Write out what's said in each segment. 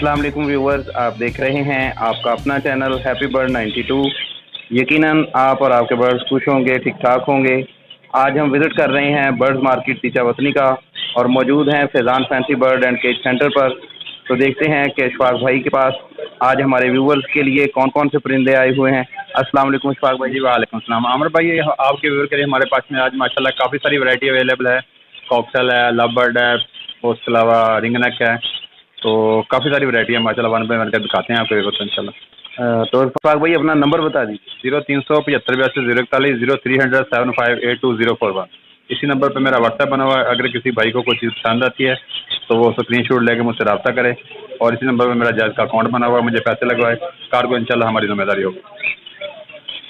अस्सलाम वालेकुम व्यूवर्स, आप देख रहे हैं आपका अपना चैनल हैप्पी बर्ड 92। यकीनन आप और आपके बर्ड्स खुश होंगे, ठीक ठाक होंगे। आज हम विज़िट कर रहे हैं बर्ड्स मार्केट तीचा वतनी का और मौजूद हैं Faizan fancy bird and cage centre पर। तो देखते हैं कि इशफाक भाई के पास आज हमारे व्यूवर्स के लिए कौन कौन से परिंदे आए हुए हैं। अस्सलाम वालेकुम इशफाक भाई। जी वालेकुम सलाम आमर भाई, आपके व्यूअर के लिए हमारे पास में आज माशाल्लाह काफ़ी सारी वैरायटी अवेलेबल है। कॉकटेल है, लव बर्ड है, उसके अलावा रिंगनेक है। तो काफ़ी सारी वैरायटी है माशाल्लाह। वन बाय वन कर दिखाते हैं आपको व्यूअर को इंशाल्लाह। तो इशफाक भाई अपना नंबर बता दीजिए। 0375 041 07374 इसी नंबर पर मेरा व्हाट्सएप बना हुआ है। अगर किसी भाई को कोई चीज़ पसंद आती है तो वो स्क्रीन शॉट लेके मुझसे रब्ता करे और इसी नंबर पर मेरा जायज़ का अकाउंट बना हुआ है, मुझे पैसे लगवाए। कार को इंशाल्लाह हमारी जिम्मेदारी होगी।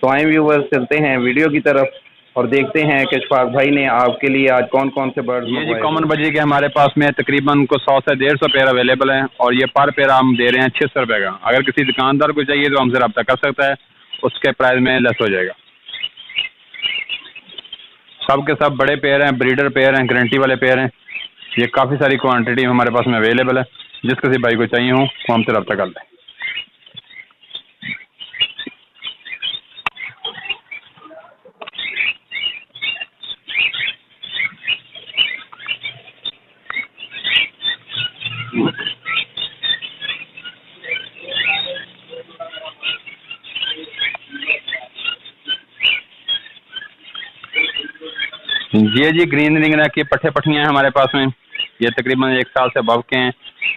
तो आए व्यूवर्स, चलते हैं वीडियो की तरफ और देखते हैं कि इशफाक भाई ने आपके लिए आज कौन कौन से बर्ड्स ये जी मंगवाए कॉमन हैं। बजी के हमारे पास में तकरीबन को 100 से 150 पेयर अवेलेबल हैं और ये पर पेयर हम दे रहे हैं 600 रुपये का। अगर किसी दुकानदार को चाहिए तो हमसे रब्ता कर सकता है, उसके प्राइस में लेस हो जाएगा। सब के सब बड़े पेयर हैं, ब्रीडर पेयर हैं, गारंटी वाले पेयर हैं। ये काफ़ी सारी क्वांटिटी हमारे पास में अवेलेबल है। जिस किसी भाई को चाहिए हो वो हमसे रब्ता कर लें। जी ग्रीन रिंग नेक की पट्ठे पट्टियाँ हैं हमारे पास में। ये तकरीबन 1 साल से अबव के हैं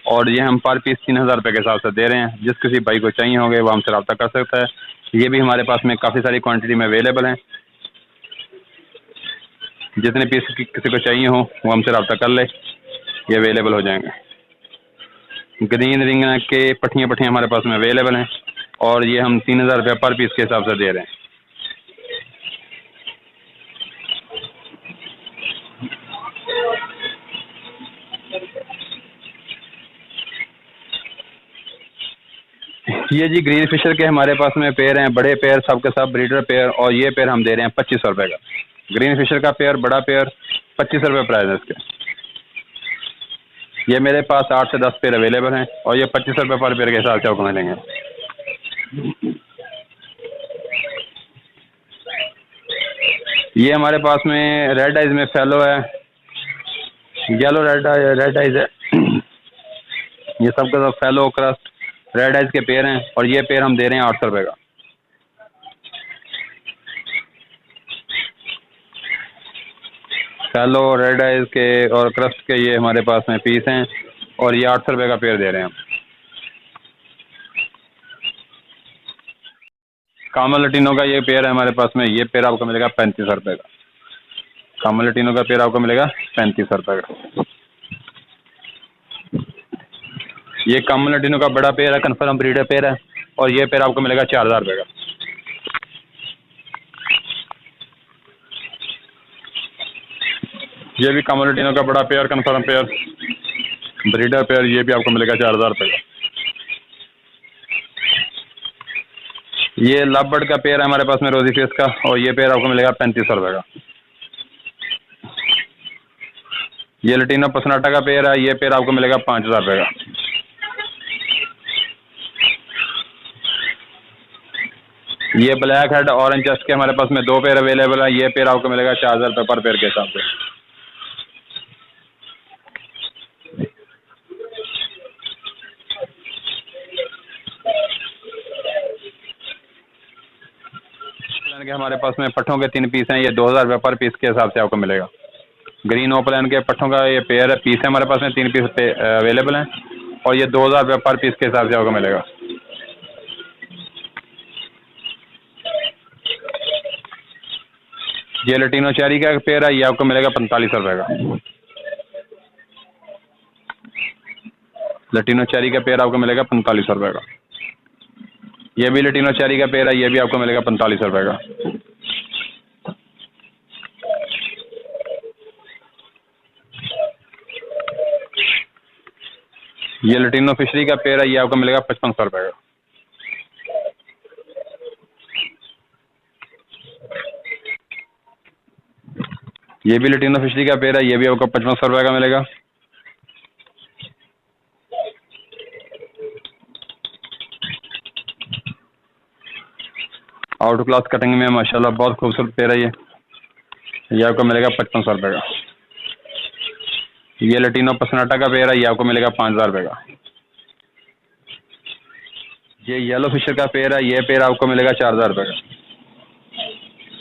और ये हम पर पीस 3000 रुपये के हिसाब से दे रहे हैं। जिस किसी भाई को चाहिए होंगे वो हमसे रब्ता कर सकता है। ये भी हमारे पास में काफ़ी सारी क्वांटिटी में अवेलेबल हैं। जितने पीस किसी को चाहिए हो वो हमसे रब्ता कर ले, ये अवेलेबल हो जाएंगे। ग्रीन रिंग नेक के पट्टियाँ हमारे पास में अवेलेबल हैं और ये हम 3000 रुपये पर पीस के हिसाब से दे रहे हैं। ये जी ग्रीन फिशर के हमारे पास में पेयर हैं, बड़े पेयर, सब के सब ब्रीडर पेयर, और ये पेयर हम दे रहे हैं 2500 रुपये का। ग्रीन फिशर का पेयर, बड़ा पेयर, 2500 रुपये प्राइस है इसके। ये मेरे पास 8 से 10 पेयर अवेलेबल हैं और ये 2500 रुपये पर पेयर के हिसाब से आपको मिलेंगे। ये हमारे पास में रेड आइज में फैलो है, येलो रेड आइज है। ये सब का सब फैलो क्रस्ट रेड आइज के पेयर हैं और ये पेयर हम दे रहे हैं 800 रुपये का। फैलो रेड आइज के और क्रस्ट के ये हमारे पास में पीस हैं और ये 800 रुपये का पेयर दे रहे हैं हम। कामल लटीनो का ये पेयर है हमारे पास में। ये पेयर आपको मिलेगा 3500 रुपये का। कामल लटीनो का पेयर आपको मिलेगा 3500 रुपये का। ये कामल लटीनो का बड़ा पेयर है, कन्फर्म ब्रीडर पेयर है और ये पेयर आपको मिलेगा 4000 रुपये का। ये भी कामल लटीनो का बड़ा pair, confirm pair, breeder pair, ये भी आपको मिलेगा 4000 रुपये का। ये लव बर्ड का पेयर है हमारे पास में, रोजी फेस का, और ये पेयर आपको मिलेगा 3500 रुपये का। ये लटीनो पसनाटा का पेयर है, ये पेयर आपको मिलेगा 5000 रुपये का। ये ब्लैक हेड ऑरेंज चेस्ट के हमारे पास में 2 पेयर अवेलेबल है। ये पेयर आपको मिलेगा 4000 रुपये पर पेयर के हिसाब से। के हमारे पास में पट्ठों के 3 पीस हैं, ये 2000 रुपये पर पीस के हिसाब से आपको मिलेगा। ग्रीन ओपलैंड के पट्ठों का ये पेयर है, पीस है हमारे पास में 3 पीस अवेलेबल हैं और ये 2000 रुपये पर पीस के हिसाब से आपको मिलेगा। ये लटीनो चेरी का पेयर है, ये आपको मिलेगा 4500 रुपये का। लटीनो चेरी का पेयर आपको मिलेगा 4500 रुपये का। ये भी लटीनो चेरी का पेयर है, ये भी आपको मिलेगा 4500 रुपये का। ये लटीनो फिशरी का पेयर है, ये आपको मिलेगा 5500 रुपये का। ये भी लटीनो फिशरी का पेयर है, ये भी आपको 5500 रुपये का मिलेगा। आउट क्लास कटिंग में माशाल्लाह बहुत खूबसूरत पेयर है ये आपको मिलेगा 5500 रुपये का। ये लटीनो पसनाटा का पेयर है, ये आपको मिलेगा 5000 रुपये का। ये येलो फिशर का पेयर है, ये पेयर आपको मिलेगा 4000 रुपये का।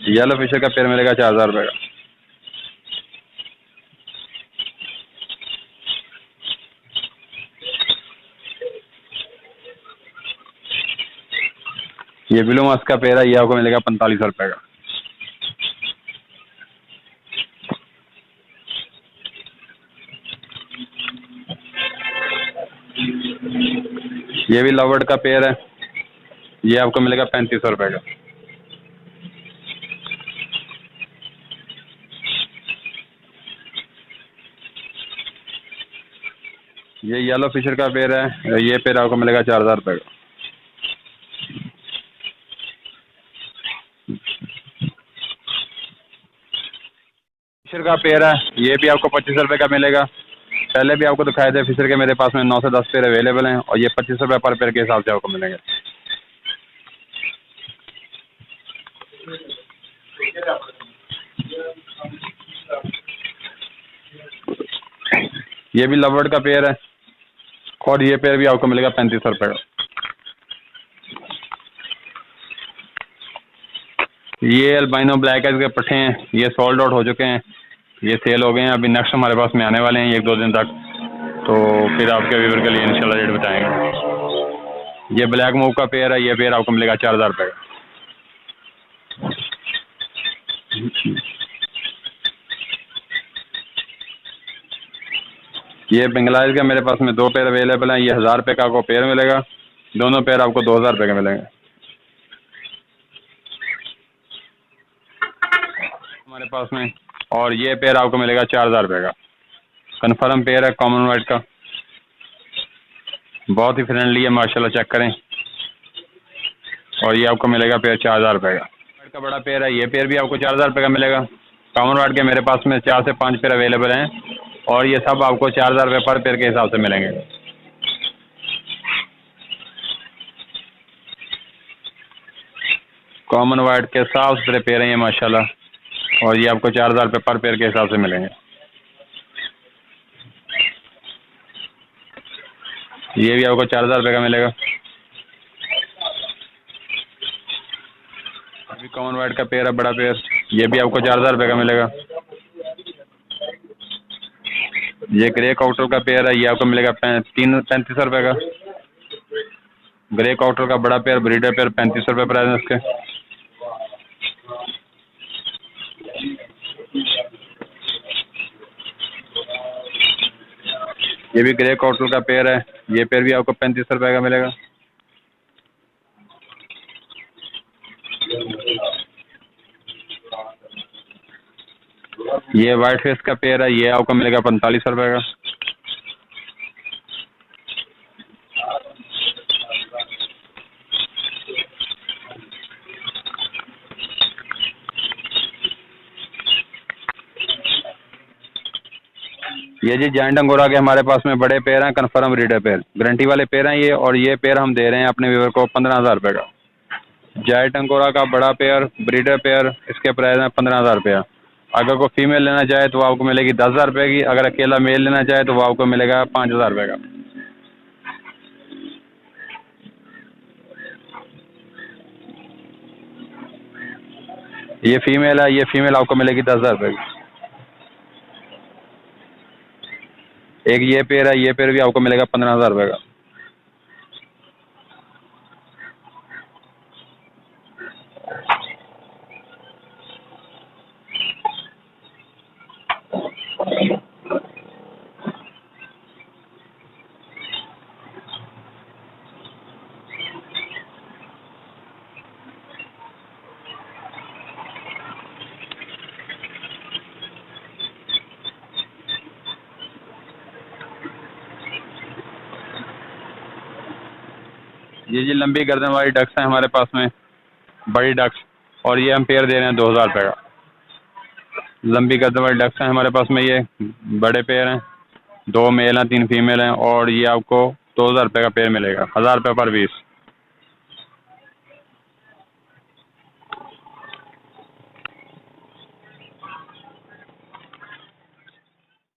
येलो फिशर का पेयर मिलेगा 4000 रुपये का। ये ब्लू मास्क का पेयर है, ये आपको मिलेगा 4500 रुपये का। ये भी लवर्ड का पेयर है, ये आपको मिलेगा 3500 रुपये का। ये येलो फिशर का पेयर है, ये पेयर आपको मिलेगा 4000 रुपये का। फिशर का पेयर है, ये भी आपको 2500 रुपये का मिलेगा। पहले भी आपको दिखाए थे फिशर के, मेरे पास में 9 से 10 पेयर अवेलेबल हैं और ये 2500 रुपये पर पेयर के हिसाब से आपको मिलेंगे। ये भी लवर्ड का पेयर है और ये पेयर भी आपको मिलेगा 3500 रुपये का। ये अल्बाइनो ब्लैक आइज के पट्टे हैं, ये सोल्ड आउट हो चुके हैं, ये सेल हो गए हैं। अभी नेक्स्ट हमारे पास में आने वाले हैं 1-2 दिन तक, तो फिर आपके व्यूअर के लिए इंशाल्लाह रेट बताएंगे। ये ब्लैक मूव का पेयर है, ये पेयर आपको मिलेगा 4000 रुपये का। ये बंगलादेश का मेरे पास में 2 पेयर अवेलेबल हैं, ये 1000 रुपये का आपको पेयर मिलेगा। दोनों पेयर आपको 2000 रुपये के मिलेंगे हमारे पास में। और ये पेयर आपको मिलेगा 4000 रुपये का। कन्फर्म पेयर है, कॉमन वाइट का, बहुत ही फ्रेंडली है माशाल्लाह, चेक करें। और ये आपको मिलेगा पेयर 4000 रुपये का। वाइट का बड़ा पेयर है, ये पेयर भी आपको 4000 रुपये का मिलेगा। कॉमन वाइट के मेरे पास में 4 से 5 पेयर अवेलेबल हैं और ये सब आपको 4000 रुपये पर पेयर के हिसाब से मिलेंगे। कॉमन वाइट के साफ सुथरे पेयर हैं ये माशाल्लाह, और ये आपको 4000 रुपये पर पेयर के हिसाब से मिलेंगे। ये भी आपको 4000 रुपये का मिलेगा। अभी कॉमन वाइट का पेयर है, बड़ा पेयर, ये भी आपको 4000 रुपये का मिलेगा। ये ग्रे काउटर का पेयर है, ये आपको मिलेगा 3500 रुपये का। ग्रे काउटर का बड़ा पेयर, ब्रीडर पेयर, 3500 रुपये प्राइस है इसके। ये भी ग्रे काउटर का पेयर है, ये पेयर भी आपको 3500 रुपये का मिलेगा। ये वाइट फेस का पेयर है, ये आपको मिलेगा 4500 रुपये का। ये जी जायंट अंगोरा के हमारे पास में बड़े पेयर हैं, कन्फर्म ब्रीडर पेयर, गारंटी वाले पेयर हैं ये। और ये पेयर हम दे रहे हैं अपने व्यूअर को 15000 रुपये का। जायंट अंगोरा का बड़ा पेयर, ब्रीडर पेयर, इसके प्राइस है 15000 रुपये। अगर कोई फीमेल लेना चाहे तो वो आपको मिलेगी 10000 रुपये की। अगर अकेला मेल लेना चाहे तो वो आपको मिलेगा 5000 रुपये का। ये फीमेल है, ये फीमेल आपको मिलेगी 10000 रुपये की। एक ये पेयर है, ये पेयर भी आपको मिलेगा 15000 रुपये का। ये जी लंबी गर्दन वाली डक्स हैं हमारे पास में, बड़ी डक्स, और ये हम पेयर दे रहे हैं 2000 रुपये का। लंबी गर्दन वाली डक्स हैं हमारे पास में, ये बड़े पेयर हैं, 2 मेल हैं 3 फीमेल हैं, और ये आपको 2000 रुपये का पेयर मिलेगा, 1000 रुपये पर पीस।